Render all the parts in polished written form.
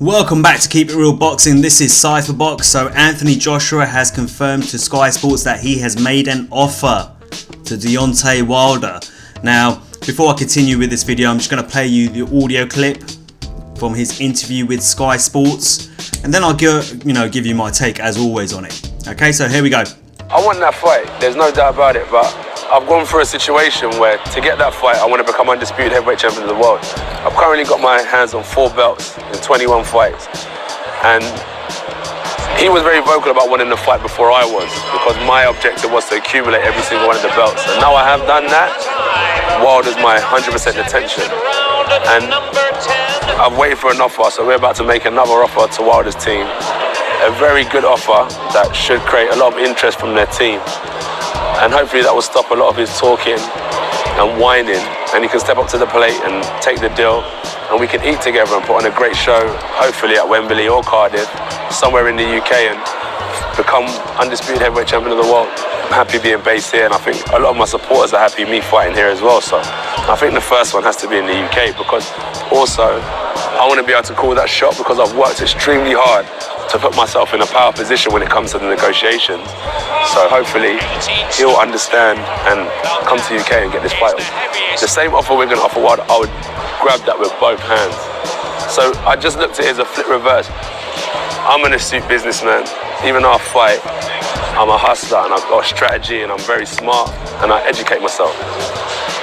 Welcome back to Keep It Real Boxing. This is Cypherbox. So Anthony Joshua has confirmed to Sky Sports that he has made an offer to Deontay Wilder. Now, before I continue with this video, I'm just going to play you the audio clip from his interview with Sky Sports, and then I'll give you my take as always on it. Okay, so here we go. I want that fight. There's no doubt about it, but I've gone through a situation where to get that fight, I want to become undisputed heavyweight champion of the world. I've currently got my hands on 4 belts in 21 fights. And he was very vocal about wanting to fight before I was, because my objective was to accumulate every single one of the belts. And now I have done that. Wilder's my 100% attention. And I've waited for an offer, so we're about to make another offer to Wilder's team. A very good offer that should create a lot of interest from their team. And hopefully that will stop a lot of his talking and whining, and he can step up to the plate and take the deal, and we can eat together and put on a great show, hopefully at Wembley or Cardiff, somewhere in the UK, and become undisputed heavyweight champion of the world. I'm happy being based here, and I think a lot of my supporters are happy me fighting here as well. So I think the first one has to be in the UK, because also I want to be able to call that shot, because I've worked extremely hard to put myself in a power position when it comes to the negotiations. So hopefully he'll understand and come to the UK and get this fight. The same offer we're going to offer Wilder, I would grab that with both hands. So I just looked at it as a flip reverse. I'm an astute businessman. Even though I fight, I'm a hustler, and I've got a strategy, and I'm very smart, and I educate myself.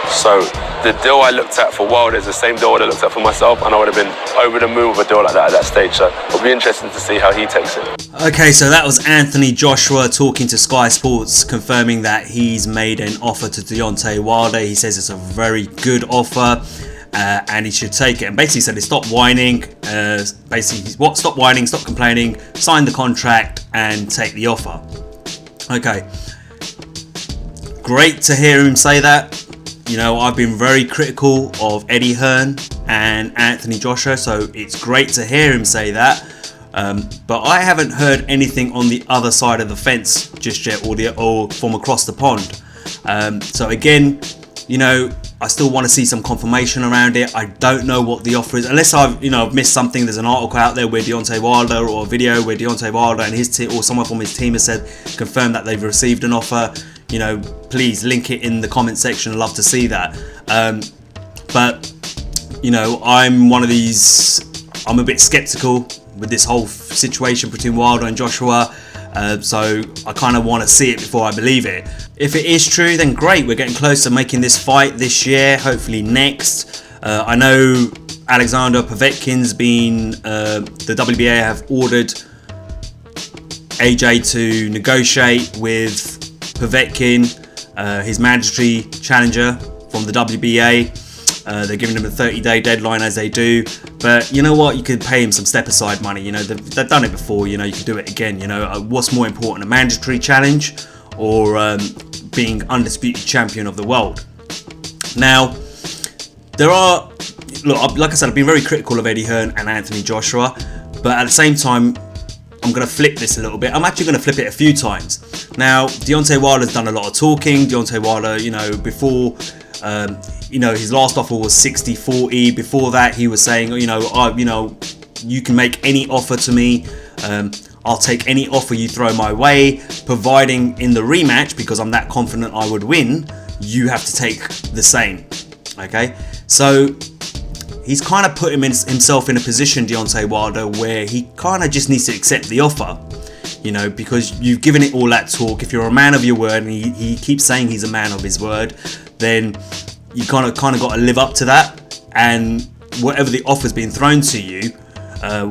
So the deal I looked at for Wilder is the same deal I looked at for myself, and I would have been over the moon with a deal like that at that stage. So it'll be interesting to see how he takes it. Okay, so that was Anthony Joshua talking to Sky Sports, confirming that he's made an offer to Deontay Wilder. He says it's a very good offer, and he should take it. And basically said, stop whining. Stop whining, stop complaining, sign the contract, and take the offer. Okay, great to hear him say that. You know, I've been very critical of Eddie Hearn and Anthony Joshua, so it's great to hear him say that. But I haven't heard anything on the other side of the fence just yet, or from across the pond. So again, you know, I still want to see some confirmation around it. I don't know what the offer is, unless I've missed something. There's an article out there where Deontay Wilder, or a video where Deontay Wilder and his team, or someone from his team, has said, confirmed that they've received an offer. You know, please link it in the comment section. I'd love to see that. But you know, I'm one of these. I'm a bit skeptical with this whole situation between Wilder and Joshua. So I kind of want to see it before I believe it. If it is true, then great. We're getting close to making this fight this year, hopefully next. I know Alexander Povetkin's been, the WBA have ordered AJ to negotiate with Povetkin, his mandatory challenger from the WBA. They're giving him a 30-day deadline, as they do. But you know what? You could pay him some step-aside money. You know, they've done it before. You know, you can do it again. You know, what's more important, a mandatory challenge or being undisputed champion of the world? Now, like I said, I've been very critical of Eddie Hearn and Anthony Joshua. But at the same time, I'm going to flip this a little bit. I'm actually going to flip it a few times. Now, Deontay Wilder's done a lot of talking. Deontay Wilder, you know, before... his last offer was 60-40. Before that, he was saying, you can make any offer to me. I'll take any offer you throw my way, providing in the rematch, because I'm that confident I would win, you have to take the same. Okay, so he's kind of put himself in a position, Deontay Wilder, where he kind of just needs to accept the offer. You know, because you've given it all that talk. If you're a man of your word, and he keeps saying he's a man of his word, then you kind of got to live up to that. And whatever the offer's being thrown to you,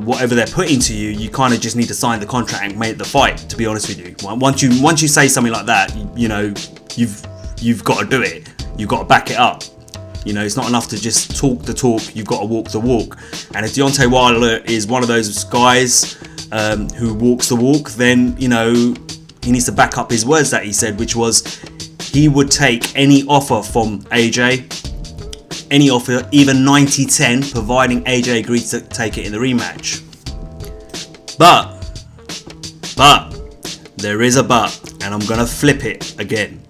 whatever they're putting to you, you kind of just need to sign the contract and make the fight. To be honest with you, once you say something like that, you know, you've got to do it. You've got to back it up. You know, it's not enough to just talk the talk. You've got to walk the walk. And if Deontay Wilder is one of those guys who walks the walk, then, you know, he needs to back up his words that he said, which was he would take any offer from AJ, any offer, even 90-10, providing AJ agrees to take it in the rematch. But there is a but, and I'm gonna flip it again.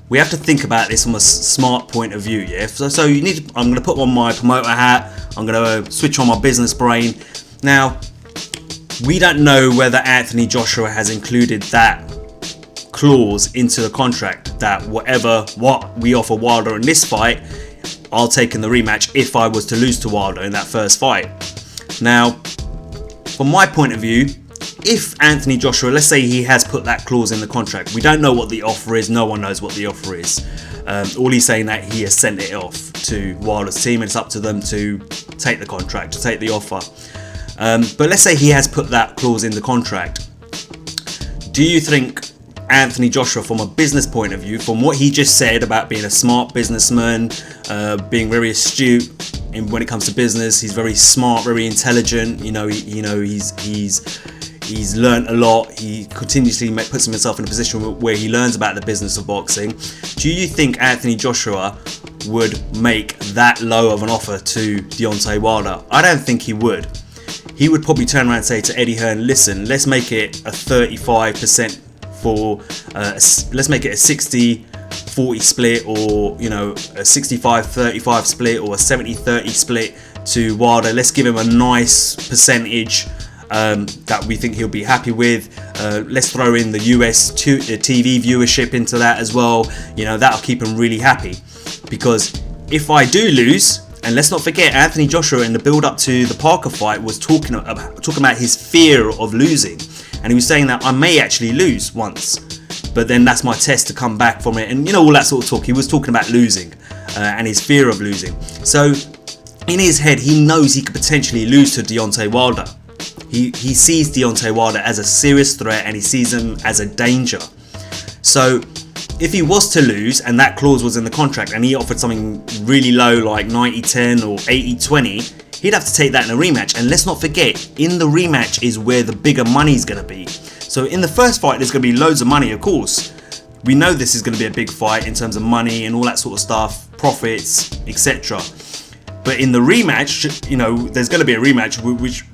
We have to think about this from a smart point of view, yeah. So I'm gonna put on my promoter hat. I'm gonna switch on my business brain. Now, we don't know whether Anthony Joshua has included that clause into the contract that what we offer Wilder in this fight, I'll take in the rematch if I was to lose to Wilder in that first fight. Now, from my point of view, if Anthony Joshua, let's say he has put that clause in the contract, we don't know what the offer is, no one knows what the offer is. All he's saying that he has sent it off to Wilder's team and it's up to them to take the contract, to take the offer. But let's say he has put that clause in the contract. Do you think Anthony Joshua, from a business point of view, from what he just said about being a smart businessman, being very astute when it comes to business, he's very smart, very intelligent, he's learned a lot, he continuously puts himself in a position where he learns about the business of boxing. Do you think Anthony Joshua would make that low of an offer to Deontay Wilder? I don't think he would. He would probably turn around and say to Eddie Hearn, listen, let's make it a 35% let's make it a 60-40 split, or a 65-35 split, or a 70-30 split to Wilder. Let's give him a nice percentage that we think he'll be happy with. Let's throw in the US TV viewership into that as well. That'll keep him really happy, because if I do lose, and let's not forget, Anthony Joshua in the build up to the Parker fight was talking about his fear of losing, and he was saying that I may actually lose once, but then that's my test to come back from it, and all that sort of talk. He was talking about losing and his fear of losing. So in his head, he knows he could potentially lose to Deontay Wilder. He sees Deontay Wilder as a serious threat, and he sees him as a danger. So if he was to lose and that clause was in the contract and he offered something really low like 90-10 or 80-20, he'd have to take that in a rematch. And let's not forget, in the rematch is where the bigger money's going to be. So in the first fight, there's going to be loads of money, of course. We know this is going to be a big fight in terms of money and all that sort of stuff, profits, etc. But in the rematch, there's going to be a rematch, which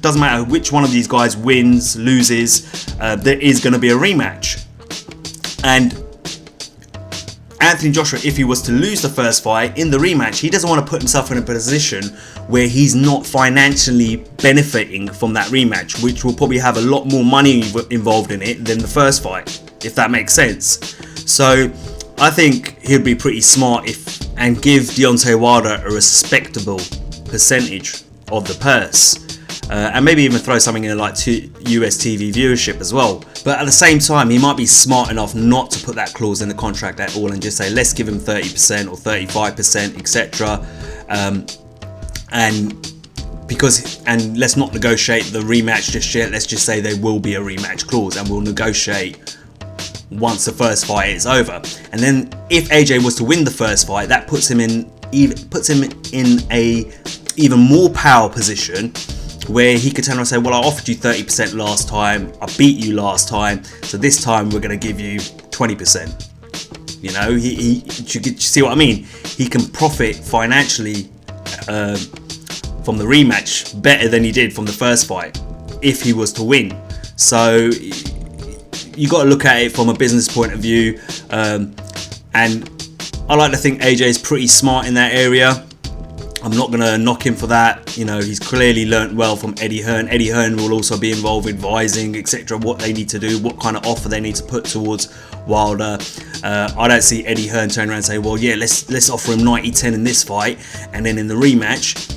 doesn't matter which one of these guys wins, loses, there is going to be a rematch. And Anthony Joshua, if he was to lose the first fight in the rematch, he doesn't want to put himself in a position where he's not financially benefiting from that rematch, which will probably have a lot more money involved in it than the first fight, if that makes sense. So I think he'd be pretty smart and give Deontay Wilder a respectable percentage of the purse. And maybe even throw something in like US TV viewership as well. But at the same time, he might be smart enough not to put that clause in the contract at all and just say, let's give him 30% or 35%, etc. And let's not negotiate the rematch just yet. Let's just say there will be a rematch clause, and we'll negotiate once the first fight is over. And then if AJ was to win the first fight, that puts him in a even more power position, where he could turn around and say, well, I offered you 30% last time, I beat you last time, so this time we're going to give you 20%. You see what I mean? He can profit financially from the rematch better than he did from the first fight if he was to win. So you got to look at it from a business point of view, and I like to think AJ is pretty smart in that area. I'm not going to knock him for that. He's clearly learnt well from Eddie Hearn. Eddie Hearn will also be involved with advising, etc., what they need to do, what kind of offer they need to put towards Wilder. I don't see Eddie Hearn turn around and say, well, yeah, let's offer him 90-10 in this fight, and then in the rematch,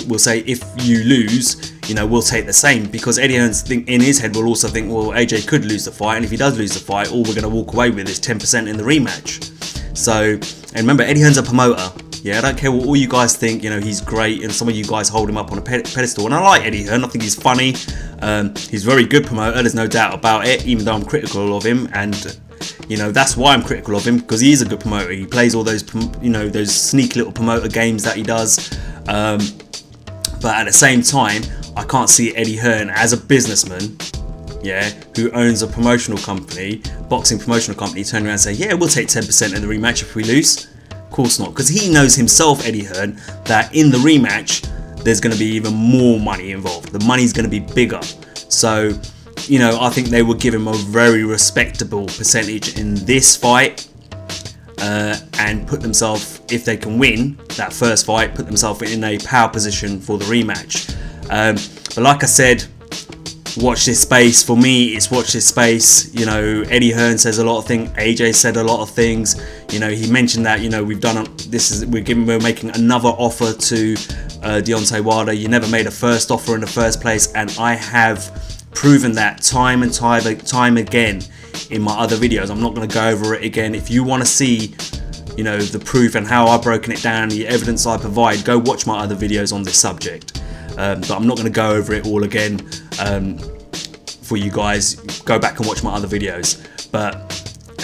we'll say, if you lose, we'll take the same, because Eddie Hearn's in his head will also think, well, AJ could lose the fight, and if he does lose the fight, all we're going to walk away with is 10% in the rematch. So, and remember, Eddie Hearn's a promoter. Yeah, I don't care what all you guys think, he's great, and some of you guys hold him up on a pedestal, and I like Eddie Hearn. I think he's funny, he's a very good promoter, there's no doubt about it, even though I'm critical of him, and that's why I'm critical of him, because he is a good promoter. He plays all those those sneaky little promoter games that he does, but at the same time, I can't see Eddie Hearn as a businessman, who owns a promotional company, boxing promotional company, turn around and say, yeah, we'll take 10% in the rematch if we lose. Of course not, because he knows himself, Eddie Hearn, that in the rematch there's going to be even more money involved. The money's going to be bigger. So, I think they would give him a very respectable percentage in this fight, and put themselves, if they can win that first fight, put themselves in a power position for the rematch. But like I said, watch this space. For me, it's watch this space. You know, Eddie Hearn says a lot of things. AJ said a lot of things. You know, he mentioned that, you know, we're making another offer to Deontay Wilder. You never made a first offer in the first place, and I have proven that time and time again in my other videos. I'm not going to go over it again. If you want to see, you know, the proof and how I've broken it down, the evidence I provide, go watch my other videos on this subject. But I'm not going to go over it all again for you guys. Go back and watch my other videos. But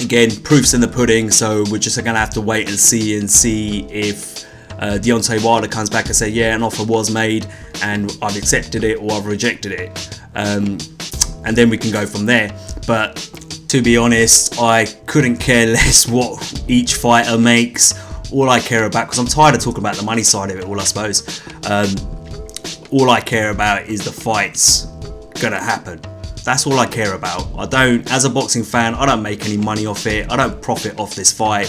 again, proof's in the pudding, so we're just going to have to wait and see if Deontay Wilder comes back and say, yeah, an offer was made and I've accepted it or I've rejected it. And then we can go from there. But to be honest, I couldn't care less what each fighter makes. All I care about, because I'm tired of talking about the money side of it all, I suppose. All I care about is the fight's gonna happen. That's all I care about. I don't, as a boxing fan, I don't make any money off it. I don't profit off this fight.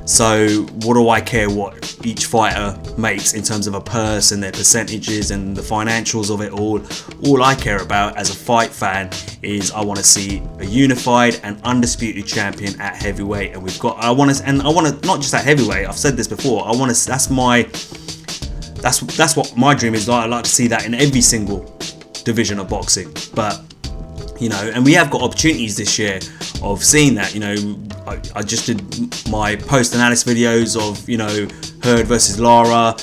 So what do I care what each fighter makes in terms of a purse and their percentages and the financials of it all? All I care about as a fight fan is I want to see a unified and undisputed champion at heavyweight, and I want to not just at heavyweight. I've said this before. That's what my dream is. I like to see that in every single division of boxing. But you know, and we have got opportunities this year of seeing that. You know, I just did my post-analysis videos of, you know, Heard versus Lara,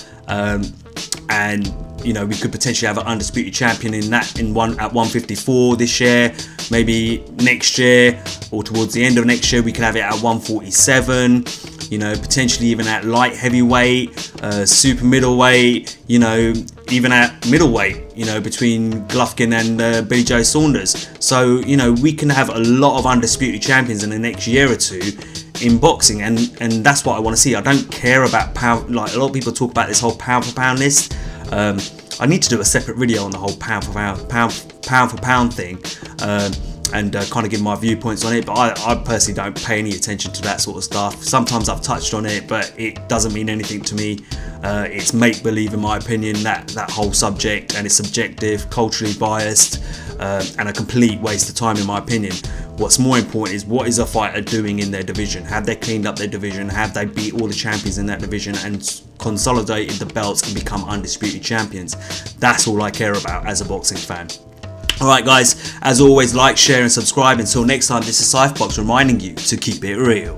and you know, we could potentially have an undisputed champion at 154 this year. Maybe next year or towards the end of next year we could have it at 147. You know, potentially even at light heavyweight, super middleweight, you know, even at middleweight, you know, between Golovkin and Billy Joe Saunders. So, you know, we can have a lot of undisputed champions in the next year or two in boxing, and that's what I want to see. I don't care about pound, like a lot of people talk about this whole pound for pound list. I need to do a separate video on the whole pound for pound thing. And kind of give my viewpoints on it, but I personally don't pay any attention to that sort of stuff. Sometimes I've touched on it, but it doesn't mean anything to me. It's make-believe in my opinion, that whole subject, and it's subjective, culturally biased, and a complete waste of time in my opinion. What's more important is, what is a fighter doing in their division? Have they cleaned up their division? Have they beat all the champions in that division and consolidated the belts and become undisputed champions? That's all I care about as a boxing fan. Alright guys, as always, like, share and subscribe. Until next time, this is Cypherbox reminding you to keep it real.